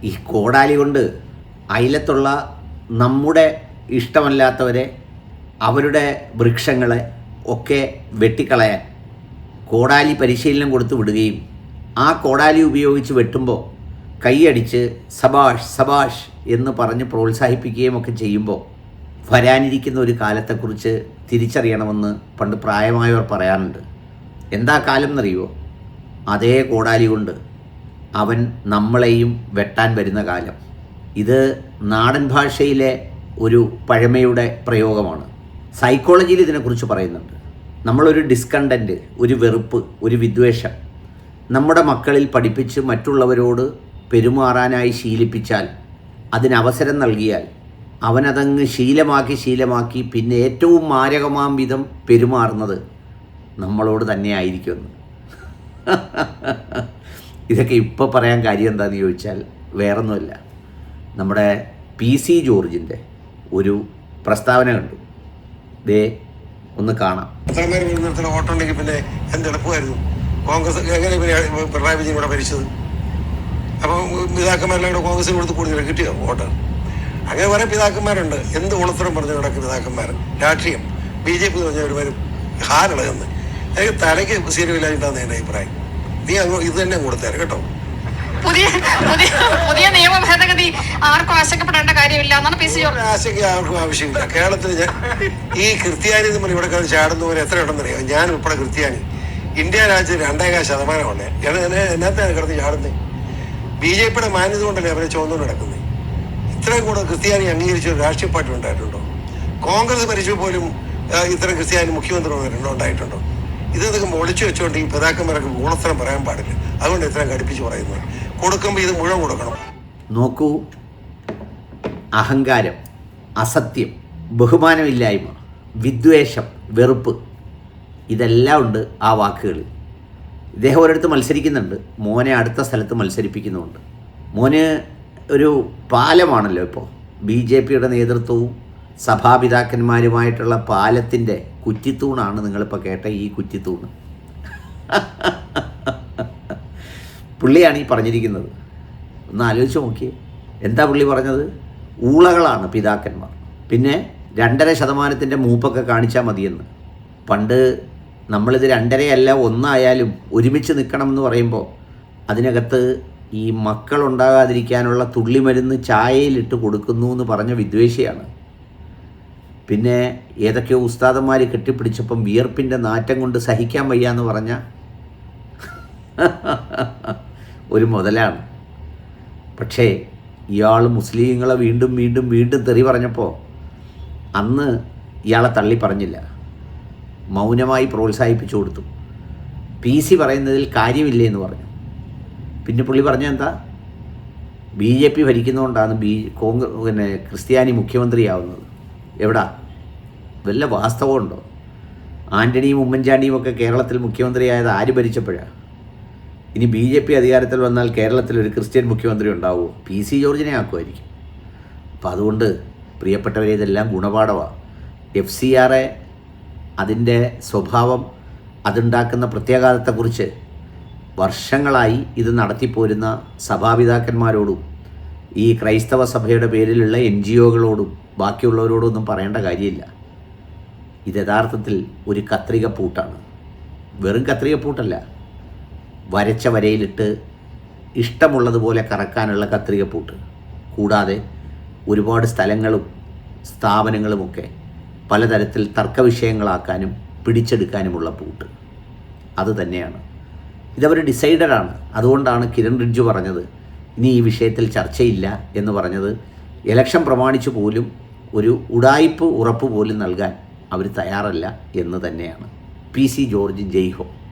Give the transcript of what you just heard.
ഈ കോടാലി കൊണ്ട് അയലത്തുള്ള നമ്മുടെ ഇഷ്ടമല്ലാത്തവരെ, അവരുടെ വൃക്ഷങ്ങളെ ഒക്കെ വെട്ടിക്കളയാൻ കോടാലി പരിശീലനം കൊടുത്ത് വിടുകയും ആ കോടാലി ഉപയോഗിച്ച് വെട്ടുമ്പോൾ കൈയടിച്ച് സബാഷ് സബാഷ് എന്ന് പറഞ്ഞ് പ്രോത്സാഹിപ്പിക്കുകയും ഒക്കെ ചെയ്യുമ്പോൾ വരാനിരിക്കുന്ന ഒരു കാലത്തെക്കുറിച്ച് തിരിച്ചറിയണമെന്ന് പണ്ട് പ്രായമായവർ പറയാറുണ്ട്. എന്താ കാലം എന്നറിയുമോ? അതേ കോടാലി കൊണ്ട് അവൻ നമ്മളെയും വെട്ടാൻ വരുന്ന കാലം. ഇത് നാടൻ ഭാഷയിലെ ഒരു പഴമയുടെ പ്രയോഗമാണ്. സൈക്കോളജിയിൽ ഇതിനെക്കുറിച്ച് പറയുന്നുണ്ട്. നമ്മളൊരു ഡിസ്കണ്ടൻറ്റ്, ഒരു വെറുപ്പ്, ഒരു വിദ്വേഷം നമ്മുടെ മക്കളിൽ പഠിപ്പിച്ച് മറ്റുള്ളവരോട് പെരുമാറാനായി ശീലിപ്പിച്ചാൽ, അതിനവസരം നൽകിയാൽ അവനതങ്ങ് ശീലമാക്കി പിന്നെ ഏറ്റവും മാരകമാം വിധം പെരുമാറുന്നത് നമ്മളോട് തന്നെ ആയിരിക്കുമെന്ന്. ഇതൊക്കെ ഇപ്പോൾ പറയാൻ കാര്യം എന്താണെന്ന് ചോദിച്ചാൽ വേറൊന്നുമല്ല, നമ്മുടെ PC ജോർജിൻ്റെ ഒരു പ്രസ്താവന കണ്ടു. ദേ ഒന്ന് കാണാം. വോട്ടുണ്ടെങ്കിൽ പിന്നെ എന്തെളുപ്പമായിരുന്നു കോൺഗ്രസ് എങ്ങനെ പിണറായി വിജയൻ ഇവിടെ ഭരിച്ചത്? അപ്പം പിതാക്കന്മാരെല്ലാം കൂടെ കോൺഗ്രസിന് കൊടുത്ത് കൂടുതൽ കിട്ടിയോ വോട്ട്? അങ്ങനെ കുറേ പിതാക്കന്മാരുണ്ട്. എന്ത് ഉളത്തരം പറഞ്ഞ് നടക്കുന്ന പിതാക്കന്മാർ. രാഷ്ട്രീയം BJP എന്ന് പറഞ്ഞ ഒരുമാതിരി ഹാരളകന്ന് എനിക്ക് തലയ്ക്ക് ശരിയില്ലായിട്ടാണ് എൻ്റെ അഭിപ്രായം. നീ ഇത് തന്നെ കൊടുത്തേരെ കേട്ടോ. പുതിയ നിയമ ഭേദഗതി ആർക്കും ആശങ്കപ്പെടേണ്ട കാര്യമില്ല എന്നാണ് PC ജോർജ്. ആശങ്ക ആർക്കും ആവശ്യമില്ല. കേരളത്തിൽ ഈ ക്രിസ്ത്യാനി നമ്മൾ ഇവിടെ കിടന്ന് ചാടുന്നവരെ എത്ര ഉണ്ടെന്നറിയാം. ഞാൻ ഉൾപ്പെടെ ക്രിസ്ത്യാനി ഇന്ത്യ രാജ്യത്തിൽ 2.5% എന്നത്തെയാണ് കിടന്ന് ചാടുന്നത്. BJPയുടെ മാന്യത കൊണ്ടല്ലേ അവരെ ചുവന്നുകൊണ്ട് നടക്കുന്നത്. ഇത്രയും കൂടെ ക്രിസ്ത്യാനി അംഗീകരിച്ച ഒരു രാഷ്ട്രീയ പാർട്ടി ഉണ്ടായിട്ടുണ്ടോ? കോൺഗ്രസ് ഭരിച്ചു പോലും ഇത്തരം ക്രിസ്ത്യാനി മുഖ്യമന്ത്രി ഉണ്ടായിട്ടുണ്ടോ? ഇതൊക്കെ ഒളിച്ചു വെച്ചുകൊണ്ട് ഈ പിതാക്കന്മാരൊക്കെ ഗുണസ്ഥലം പറയാൻ പാടില്ല. അതുകൊണ്ട് ഇത്രയും ഘടിപ്പിച്ച് പറയുന്നത്. കൊടുക്കുമ്പോൾ ഇത് മുഴുവൻ കൊടുക്കണം. നോക്കൂ, അഹങ്കാരം, അസത്യം, ബഹുമാനമില്ലായ്മ, വിദ്വേഷം, വെറുപ്പ്, ഇതെല്ലാം ഉണ്ട് ആ വാക്കുകളിൽ. ഇദ്ദേഹം ഒരിടത്ത് മത്സരിക്കുന്നുണ്ട്, മോനെ അടുത്ത സ്ഥലത്ത് മത്സരിപ്പിക്കുന്നുമുണ്ട്. മോന് ഒരു പാലമാണല്ലോ ഇപ്പോൾ BJPയുടെ നേതൃത്വവും സഭാപിതാക്കന്മാരുമായിട്ടുള്ള പാലത്തിൻ്റെ കുറ്റിത്തൂണാണ് നിങ്ങളിപ്പോൾ കേട്ട ഈ കുറ്റിത്തൂണ്. പുള്ളിയാണ് ഈ പറഞ്ഞിരിക്കുന്നത്. ഒന്ന് ആലോചിച്ച് നോക്കിയേ, എന്താ പുള്ളി പറഞ്ഞത്? ഊളകളാണ് പിതാക്കന്മാർ, പിന്നെ 2.5% മൂപ്പൊക്കെ കാണിച്ചാൽ മതിയെന്ന്. പണ്ട് നമ്മളിത് 2.5 1 ഒരുമിച്ച് നിൽക്കണമെന്ന് പറയുമ്പോൾ അതിനകത്ത് ഈ മക്കളുണ്ടാകാതിരിക്കാനുള്ള തുള്ളിമരുന്ന് ചായയിലിട്ട് കൊടുക്കുന്നു എന്ന് പറഞ്ഞ വിദ്വേഷിയാണ്. പിന്നെ ഏതൊക്കെയോ ഉസ്താദന്മാർ കെട്ടിപ്പിടിച്ചപ്പം വിയർപ്പിൻ്റെ നാറ്റം കൊണ്ട് സഹിക്കാൻ വയ്യ എന്ന് പറഞ്ഞ ഒരു മുതലാണ്. പക്ഷേ ഇയാൾ മുസ്ലിങ്ങളെ വീണ്ടും തെറി പറഞ്ഞപ്പോൾ അന്ന് ഇയാളെ തള്ളി പറഞ്ഞില്ല, മൗനമായി പ്രോത്സാഹിപ്പിച്ചു കൊടുത്തു. PC പറയുന്നതിൽ കാര്യമില്ലേ എന്ന് പറഞ്ഞു. പിന്നെ പുള്ളി പറഞ്ഞ എന്താ? BJP ഭരിക്കുന്നതുകൊണ്ടാണ് പിന്നെ ക്രിസ്ത്യാനി മുഖ്യമന്ത്രിയാവുന്നത്. എവിടാ വല്ല വാസ്തവമുണ്ടോ? ആൻ്റണിയും ഉമ്മൻചാണ്ടിയും ഒക്കെ കേരളത്തിൽ മുഖ്യമന്ത്രിയായത് ആര് ഭരിച്ചപ്പോഴാണ്? ഇനി BJP അധികാരത്തിൽ വന്നാൽ കേരളത്തിൽ ഒരു ക്രിസ്ത്യൻ മുഖ്യമന്ത്രി ഉണ്ടാവുമോ? PC ജോർജിനെ ആക്കുമായിരിക്കും. അപ്പം അതുകൊണ്ട് പ്രിയപ്പെട്ടവരെ, ഇതെല്ലാം ഗുണപാഠമാണ്. FCR അതിൻ്റെ സ്വഭാവം, അതുണ്ടാക്കുന്ന പ്രത്യാഘാതത്തെക്കുറിച്ച് വർഷങ്ങളായി ഇത് നടത്തിപ്പോരുന്ന സഭാപിതാക്കന്മാരോടും ഈ ക്രൈസ്തവ സഭയുടെ പേരിലുള്ള NGOകളോടും ബാക്കിയുള്ളവരോടും ഒന്നും പറയേണ്ട കാര്യമില്ല. ഇത് യഥാർത്ഥത്തിൽ ഒരു കത്രിക പൂട്ടാണ്. വെറും കത്രിക പൂട്ടല്ല, വരച്ച വരയിലിട്ട് ഇഷ്ടമുള്ളതുപോലെ കറക്കാനുള്ള കത്രിക പൂട്ട്. കൂടാതെ ഒരുപാട് സ്ഥലങ്ങളും സ്ഥാപനങ്ങളുമൊക്കെ പലതരത്തിൽ തർക്കവിഷയങ്ങളാക്കാനും പിടിച്ചെടുക്കാനുമുള്ള പൂട്ട്. അത് തന്നെയാണ്. ഇതവർ ഡിസൈഡഡാണ്. അതുകൊണ്ടാണ് കിരൺ റിജ്ജു പറഞ്ഞത് ഇനി ഈ വിഷയത്തിൽ ചർച്ചയില്ല എന്ന് പറഞ്ഞത്. ഇലക്ഷൻ പ്രമാണിച്ച് പോലും ഒരു ഉടായിപ്പ് ഉറപ്പ് പോലും നൽകാൻ അവർ തയ്യാറല്ല എന്ന് തന്നെയാണ്. PC ജോർജ് ജയ് ഹോ.